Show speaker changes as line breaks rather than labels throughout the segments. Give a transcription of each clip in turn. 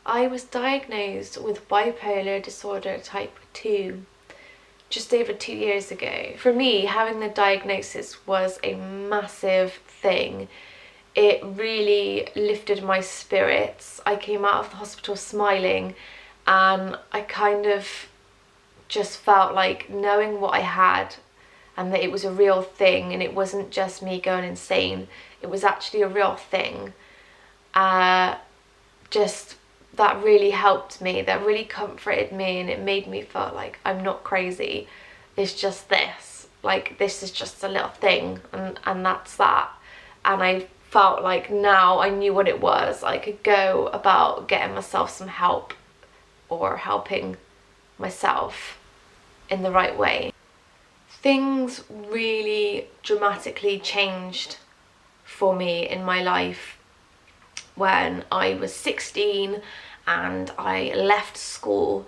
I was diagnosed with bipolar disorder type 2 just over 2 years ago. For me, having the diagnosis was a massive thing. It really lifted my spirits. I came out of the hospital smiling, and I kind of just felt like knowing what I had and that it was a real thing and it wasn't just me going insane, it was actually a real thing. Just that really helped me, that really comforted me, and it made me feel like I'm not crazy. It's just this, like this is just a little thing, and that's that. And I felt like now I knew what it was. I could go about getting myself some help or helping myself in the right way. Things really dramatically changed for me in my life when I was 16 and I left school.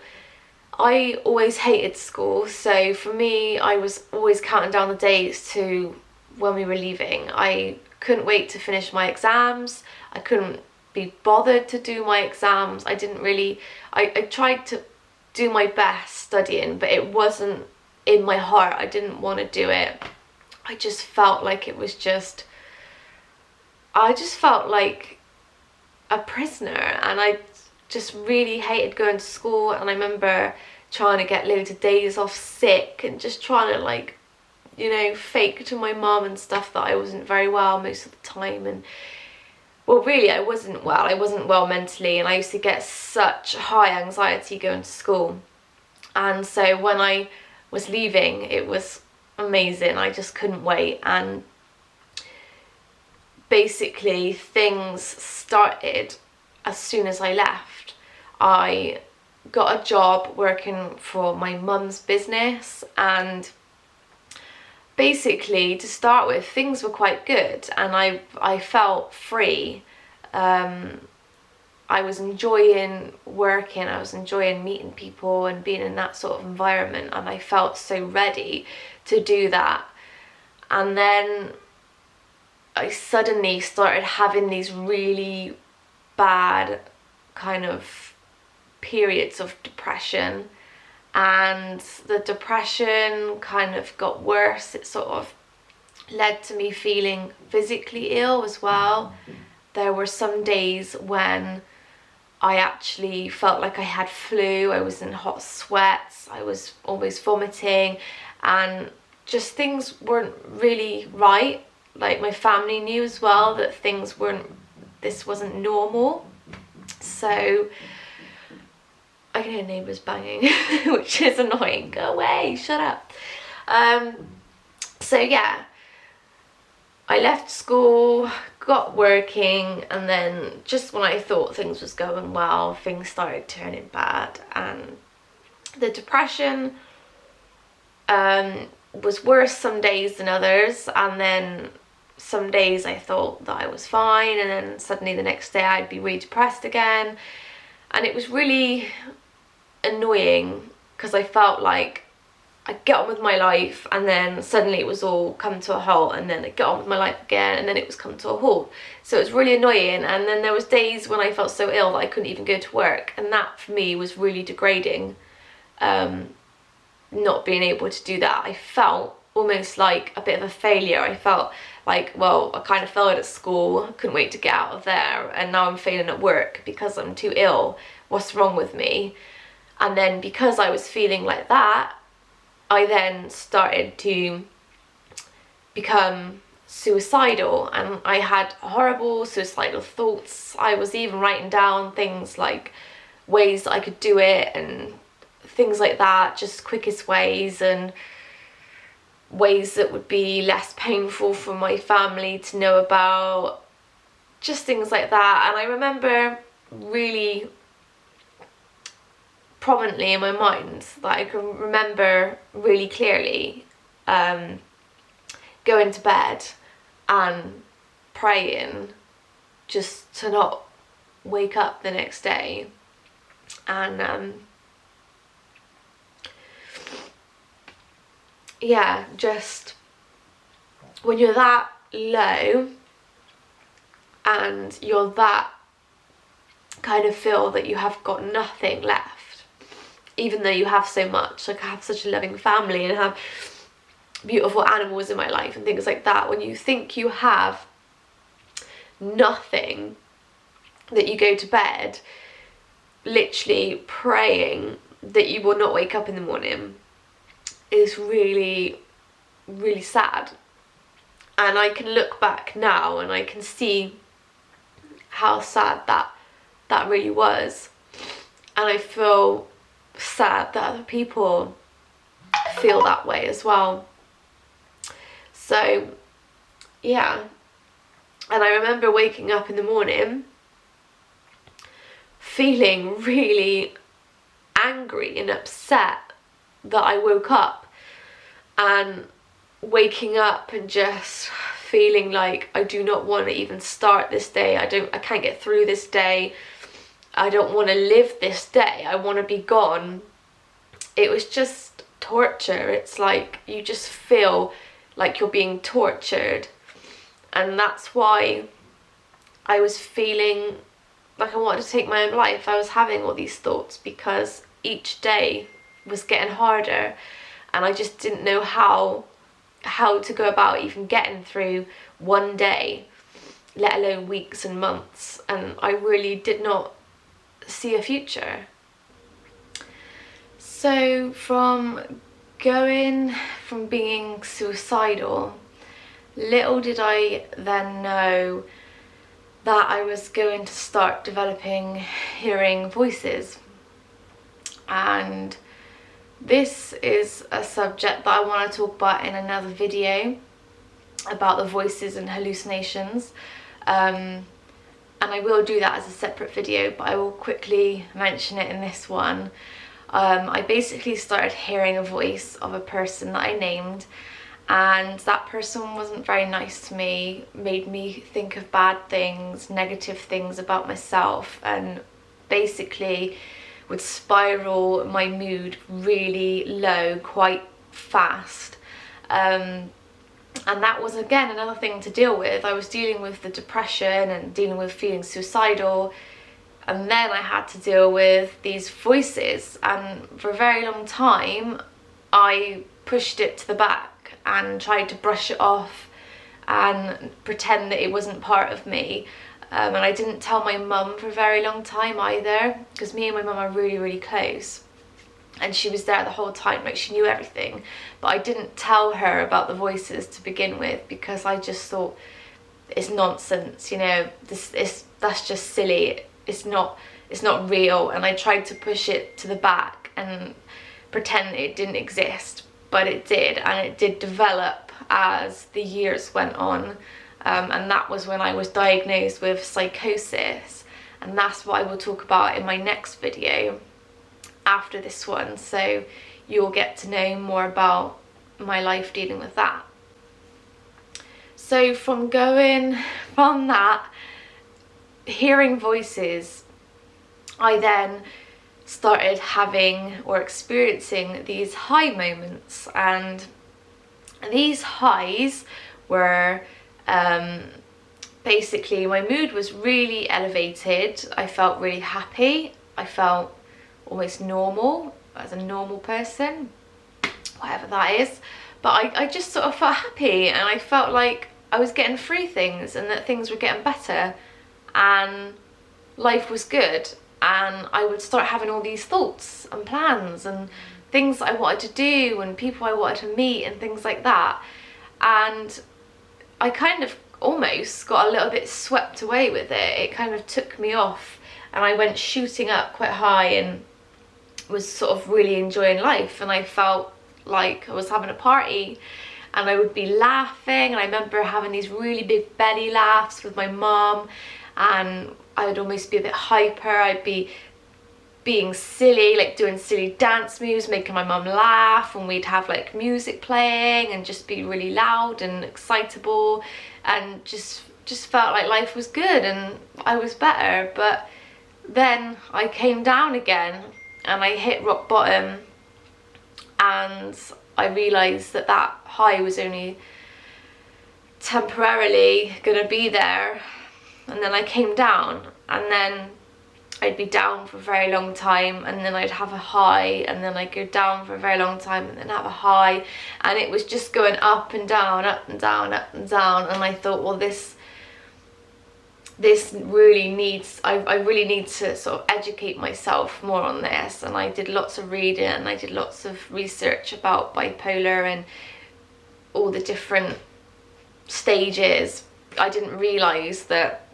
I always hated school, so for me I was always counting down the days to when we were leaving. I couldn't wait to finish my exams. I couldn't be bothered to do my exams. I tried to do my best studying, but it wasn't in my heart. I didn't want to do it. I just felt like I just felt like a prisoner, and I just really hated going to school. And I remember trying to get loads of days off sick and just trying to, like, you know, fake to my mum and stuff that I wasn't very well most of the time. And well, really I wasn't well mentally, and I used to get such high anxiety going to school. And so when I was leaving, it was amazing. I just couldn't wait. And basically things started as soon as I left. I got a job working for my mum's business, and basically to start with things were quite good, and I felt free. I was enjoying working, I was enjoying meeting people and being in that sort of environment, and I felt so ready to do that. And then I suddenly started having these really bad kind of periods of depression, and the depression kind of got worse. It sort of led to me feeling physically ill as well. There were some days when I actually felt like I had flu. I was in hot sweats, I was always vomiting, and just things weren't really right. Like my family knew as well that this wasn't normal. So I can hear neighbours banging, which is annoying. Go away, shut up. So yeah, I left school, got working, and then just when I thought things was going well, things started turning bad, and the depression was worse some days than others. And then some days I thought that I was fine, and then suddenly the next day I'd be really depressed again. And it was really annoying because I felt like I'd get on with my life, and then suddenly it was all come to a halt, and then I'd get on with my life again, and then it was come to a halt. So it was really annoying. And then there was days when I felt so ill that I couldn't even go to work, and that for me was really degrading. Not being able to do that, I felt almost like a bit of a failure. I felt like, well, I kind of failed at school, I couldn't wait to get out of there, and now I'm failing at work because I'm too ill. What's wrong with me? And then because I was feeling like that, I then started to become suicidal, and I had horrible suicidal thoughts. I was even writing down things like ways that I could do it and things like that, just quickest ways and ways that would be less painful for my family to know about, just things like that. And I remember really prominently in my mind that I can remember really clearly going to bed and praying just to not wake up the next day. And yeah, just when you're that low and you're that kind of feel that you have got nothing left, even though you have so much. Like, I have such a loving family and have beautiful animals in my life and things like that. When you think you have nothing, that you go to bed literally praying that you will not wake up in the morning, is really, really sad. And I can look back now and I can see how sad that really was. And I feel sad that other people feel that way as well. So yeah, and I remember waking up in the morning feeling really angry and upset that I woke up, and waking up and just feeling like I do not want to even start this day. I can't get through this day. I don't want to live this day. I want to be gone. It was just torture. It's like you just feel like you're being tortured. And that's why I was feeling like I wanted to take my own life. I was having all these thoughts because each day was getting harder, and I just didn't know how to go about even getting through one day, let alone weeks and months. And I really did not see a future. So from being suicidal, little did I then know that I was going to start developing hearing voices. And this is a subject that I want to talk about in another video, about the voices and hallucinations. And I will do that as a separate video, but I will quickly mention it in this one. I basically started hearing a voice of a person that I named, and that person wasn't very nice to me, made me think of bad things, negative things about myself, and basically would spiral my mood really low quite fast. And that was again another thing to deal with. I was dealing with the depression and dealing with feeling suicidal, and then I had to deal with these voices, and for a very long time I pushed it to the back and tried to brush it off and pretend that it wasn't part of me. And I didn't tell my mum for a very long time either, because me and my mum are really, really close, and she was there the whole time, like she knew everything. But I didn't tell her about the voices to begin with, because I just thought it's nonsense, you know, that's just silly, it's not real. And I tried to push it to the back and pretend it didn't exist, but it did, and it did develop as the years went on. And that was when I was diagnosed with psychosis, and that's what I will talk about in my next video after this one, so you'll get to know more about my life dealing with that. So from that, hearing voices, I then started having or experiencing these high moments, and these highs were basically my mood was really elevated. I felt really happy. I felt almost normal, as a normal person, whatever that is. But I just sort of felt happy, and I felt like I was getting through things and that things were getting better and life was good. And I would start having all these thoughts and plans and things I wanted to do and people I wanted to meet and things like that. And I kind of almost got a little bit swept away with it. It kind of took me off, and I went shooting up quite high and was sort of really enjoying life. And I felt like I was having a party, and I would be laughing. And I remember having these really big belly laughs with my mum, and I would almost be a bit hyper. I'd be being silly, like doing silly dance moves, making my mum laugh, and we'd have like music playing and just be really loud and excitable, and just felt like life was good and I was better. But then I came down again and I hit rock bottom, and I realised that that high was only temporarily gonna be there. And then I came down, and then I'd be down for a very long time, and then I'd have a high, and then I'd go down for a very long time and then have a high, and it was just going up and down, up and down, up and down. And I thought, well, this really needs, I really need to sort of educate myself more on this. And I did lots of reading, and I did lots of research about bipolar and all the different stages. I didn't realise that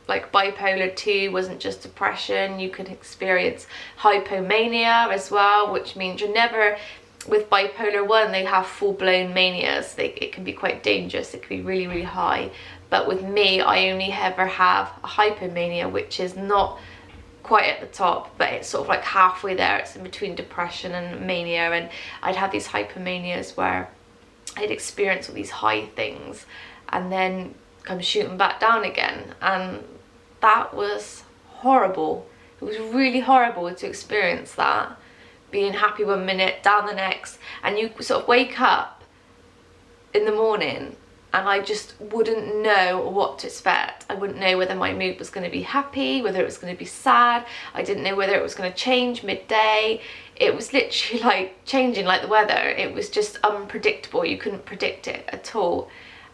like bipolar 2 wasn't just depression. You could experience hypomania as well, which means you're never, with bipolar 1 they have full-blown manias. It can be quite dangerous, it can be really, really high. But with me, I only ever have a hypomania, which is not quite at the top, but it's sort of like halfway there. It's in between depression and mania, and I'd have these hypomanias where I'd experience all these high things and then come shooting back down again, and that was horrible. It was really horrible to experience that, being happy one minute, down the next, and you sort of wake up in the morning and I just wouldn't know what to expect. I wouldn't know whether my mood was going to be happy, whether it was going to be sad. I didn't know whether it was going to change midday. It was literally like changing like the weather. It was just unpredictable. You couldn't predict it at all.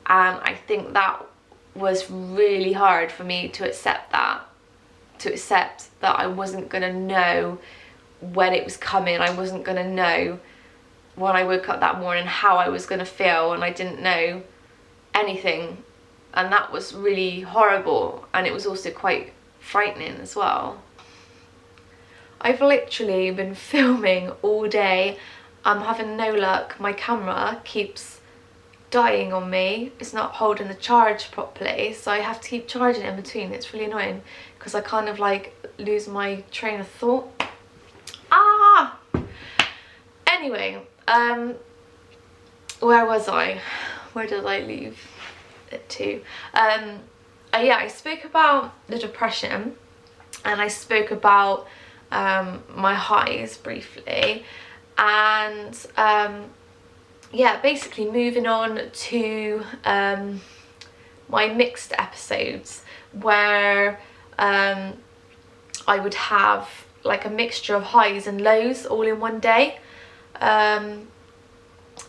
And I think that was really hard for me to accept that. To accept that I wasn't going to know when it was coming. I wasn't going to know when I woke up that morning how I was going to feel, and I didn't know anything, and that was really horrible, and it was also quite frightening as well. I've literally been filming all day. I'm having no luck. My camera keeps dying on me. It's not holding the charge properly, so I have to keep charging it in between. It's really annoying because I kind of like lose my train of thought. Anyway, where was I? Where did I leave it to? Yeah, I spoke about the depression, and I spoke about my highs briefly, and yeah, basically moving on to my mixed episodes, where I would have like a mixture of highs and lows all in one day.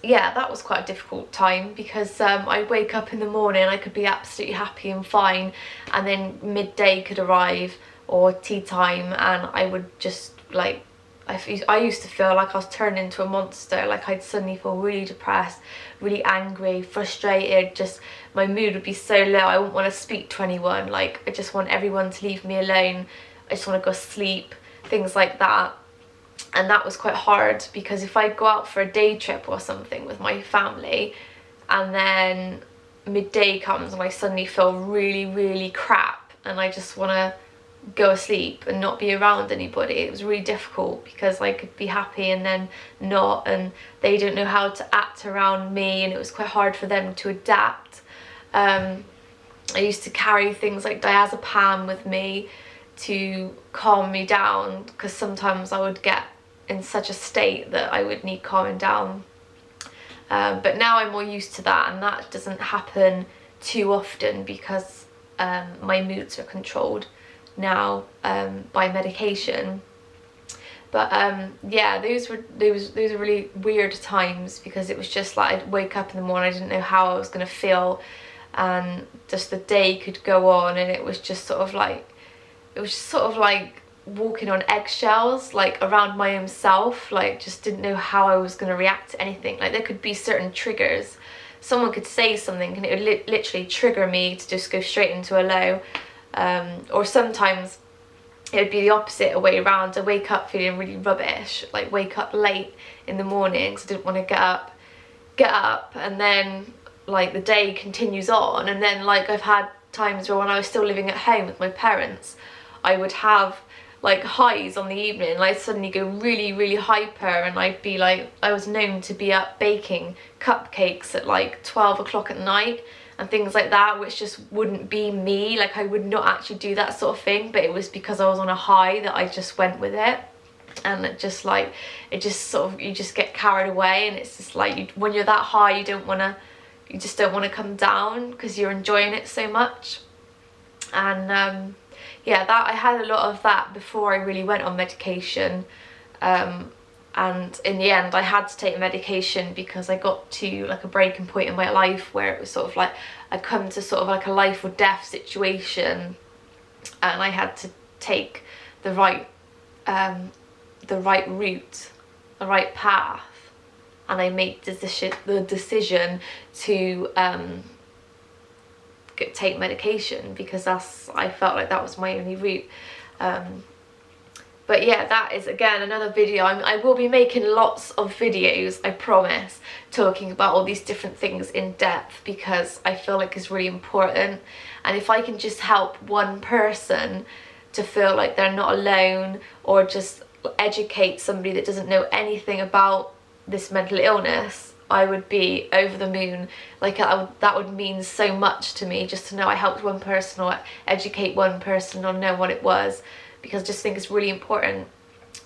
Yeah, that was quite a difficult time because I'd wake up in the morning, I could be absolutely happy and fine, and then midday could arrive or tea time, and I would just like, I used to feel like I was turning into a monster. Like I'd suddenly feel really depressed, really angry, frustrated, just my mood would be so low. I wouldn't want to speak to anyone. Like I just want everyone to leave me alone. I just want to go sleep, things like that. And that was quite hard because if I go out for a day trip or something with my family and then midday comes and I suddenly feel really, really crap and I just want to go asleep and not be around anybody, it was really difficult because I could be happy and then not, and they don't know how to act around me, and it was quite hard for them to adapt. I used to carry things like diazepam with me to calm me down because sometimes I would get in such a state that I would need calming down. But now I'm more used to that, and that doesn't happen too often because my moods are controlled now by medication. But yeah, those were really weird times because it was just like I'd wake up in the morning, I didn't know how I was going to feel, and just the day could go on, and it was just sort of like walking on eggshells, like around my own self. Like just didn't know how I was going to react to anything. Like there could be certain triggers, someone could say something and it would literally trigger me to just go straight into a low. Or sometimes it would be the opposite way around. I wake up feeling really rubbish, like wake up late in the morning because I didn't want to get up, and then like the day continues on. And then like I've had times where when I was still living at home with my parents, I would have like highs on the evening, and I'd suddenly go really, really hyper, and I'd be like, I was known to be up baking cupcakes at like 12 o'clock at night and things like that, which just wouldn't be me. Like I would not actually do that sort of thing, but it was because I was on a high that I just went with it. And it just like, it just sort of, you just get carried away, and it's just like when you're that high, you just don't want to come down because you're enjoying it so much. And yeah, that I had a lot of that before I really went on medication. And in the end I had to take medication because I got to like a breaking point in my life where it was sort of like I'd come to sort of like a life or death situation, and I had to take the right route, the right path, and I made the decision to take medication because I felt like that was my only route. But yeah, that is again another video. I will be making lots of videos, I promise, talking about all these different things in depth because I feel like it's really important. And if I can just help one person to feel like they're not alone, or just educate somebody that doesn't know anything about this mental illness, I would be over the moon. Like that would mean so much to me, just to know I helped one person or educate one person or know what it was, because I just think it's really important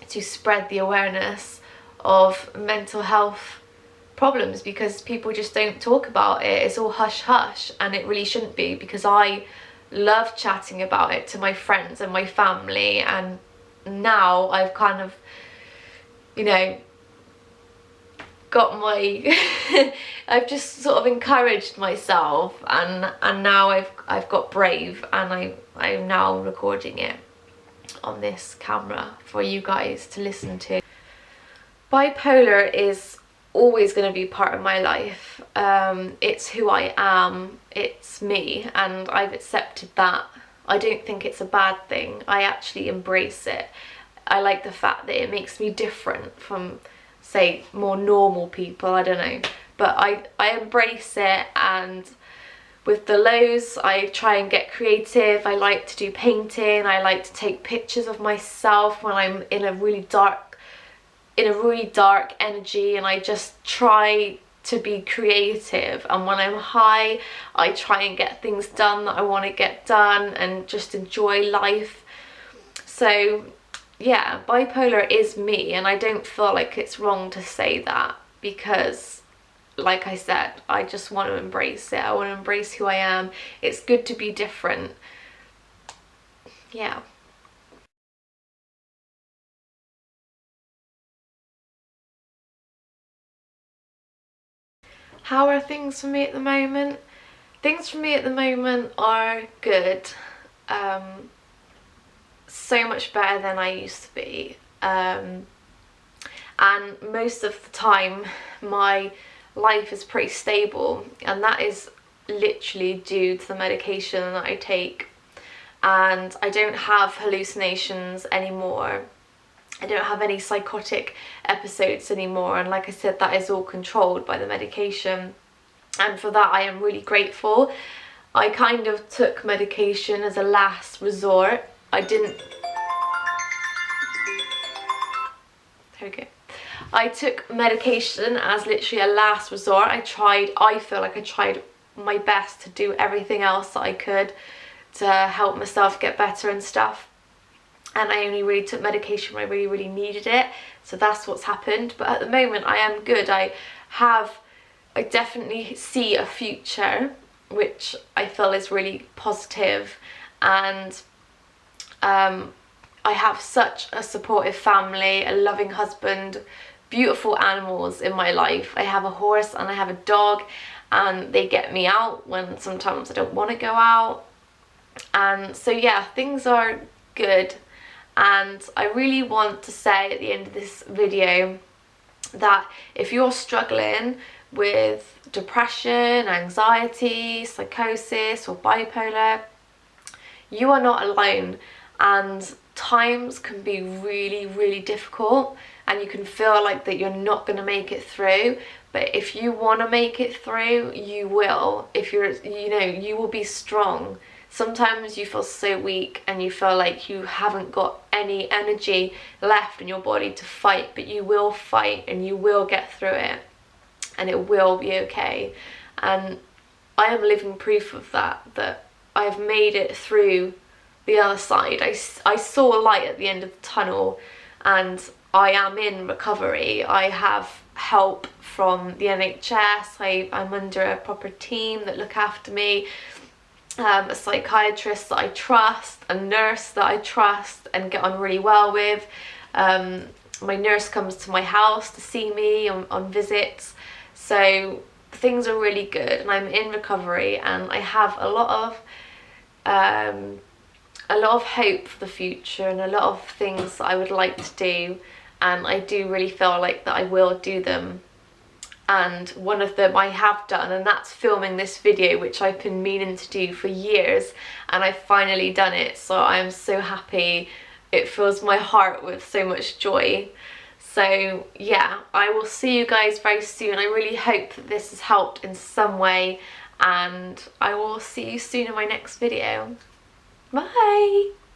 to spread the awareness of mental health problems, because people just don't talk about it. It's all hush hush, and it really shouldn't be, because I love chatting about it to my friends and my family, and now I've kind of, you know, got my I've just sort of encouraged myself, and now I've got brave, and I'm now recording it on this camera for you guys to listen to. Bipolar is always going to be part of my life. It's who I am, it's me, and I've accepted that. I don't think it's a bad thing. I actually embrace it. I like the fact that it makes me different from, say, more normal people. I don't know, but I embrace it. And with the lows, I try and get creative. I like to do painting. I like to take pictures of myself when I'm in a really dark energy, and I just try to be creative. And when I'm high, I try and get things done that I want to get done and just enjoy life. So yeah, bipolar is me, and I don't feel like it's wrong to say that, because like I said, I just want to embrace it. I want to embrace who I am. It's good to be different. Yeah. How are things for me at the moment? Things for me at the moment are good. So much better than I used to be. And most of the time my life is pretty stable, and that is literally due to the medication that I take. And I don't have hallucinations anymore. I don't have any psychotic episodes anymore, and like I said, that is all controlled by the medication, and for that I am really grateful. I kind of took medication as a last resort. I took medication as literally a last resort. I feel like I tried my best to do everything else that I could to help myself get better and stuff, and I only really took medication when I really needed it. So that's what's happened. But at the moment I am good. I definitely see a future, which I feel is really positive, and I have such a supportive family, a loving husband, beautiful animals in my life. I have a horse and I have a dog, and they get me out when sometimes I don't want to go out. And so yeah, things are good. And I really want to say at the end of this video that if you're struggling with depression, anxiety, psychosis or bipolar, you are not alone. And times can be really difficult, and you can feel like that you're not going to make it through. But if you want to make it through, you will. If you're, you will be strong. Sometimes you feel so weak and you feel like you haven't got any energy left in your body to fight, but you will fight and you will get through it, and it will be okay. And I am living proof of that I have made it through the other side. I saw a light at the end of the tunnel, and I am in recovery. I have help from the NHS. I'm under a proper team that look after me. a psychiatrist that I trust, a nurse that I trust and get on really well with. My nurse comes to my house to see me on visits, so things are really good, and I'm in recovery, and I have a lot of hope for the future and a lot of things that I would like to do, and I do really feel like that I will do them. And one of them I have done, and that's filming this video, which I've been meaning to do for years, and I've finally done it, so I'm so happy. It fills my heart with so much joy. So yeah, I will see you guys very soon. I really hope that this has helped in some way, and I will see you soon in my next video. Bye!